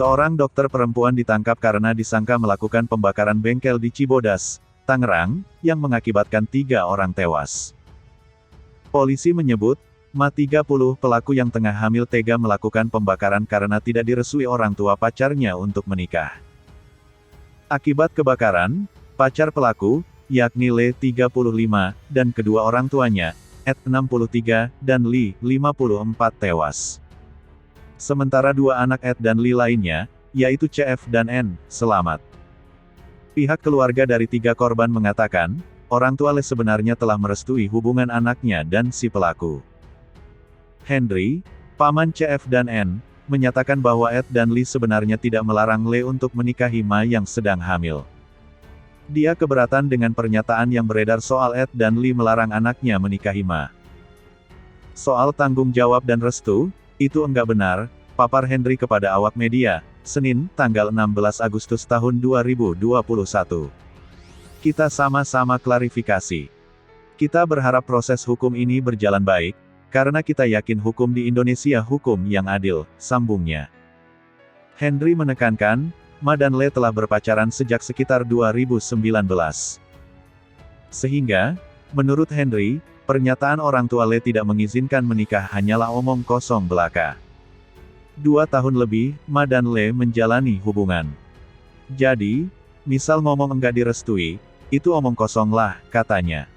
Seorang dokter perempuan ditangkap karena disangka melakukan pembakaran bengkel di Cibodas, Tangerang, yang mengakibatkan 3 orang tewas. Polisi menyebut, 30 pelaku yang tengah hamil tega melakukan pembakaran karena tidak direstui orang tua pacarnya untuk menikah. Akibat kebakaran, pacar pelaku, yakni Le 35, dan kedua orang tuanya, Ed 63, dan Li 54 tewas. Sementara 2 anak Ed dan Li lainnya, yaitu CF dan N, selamat. Pihak keluarga dari 3 korban mengatakan, orang tua Le sebenarnya telah merestui hubungan anaknya dan si pelaku. Henry, paman CF dan N, menyatakan bahwa Ed dan Li sebenarnya tidak melarang Le untuk menikahi Ma yang sedang hamil. Dia keberatan dengan pernyataan yang beredar soal Ed dan Li melarang anaknya menikahi Ma. Soal tanggung jawab dan restu, itu enggak benar, papar Henry kepada awak media, Senin, tanggal 16 Agustus tahun 2021. Kita sama-sama klarifikasi. Kita berharap proses hukum ini berjalan baik, karena kita yakin hukum di Indonesia hukum yang adil, sambungnya. Henry menekankan, Ma dan Le telah berpacaran sejak sekitar 2019. Sehingga, menurut Henry, pernyataan orang tua Le tidak mengizinkan menikah hanyalah omong kosong belaka. 2 tahun lebih, Ma dan Le menjalani hubungan. Jadi, misal ngomong enggak direstui, itu omong kosong lah, katanya.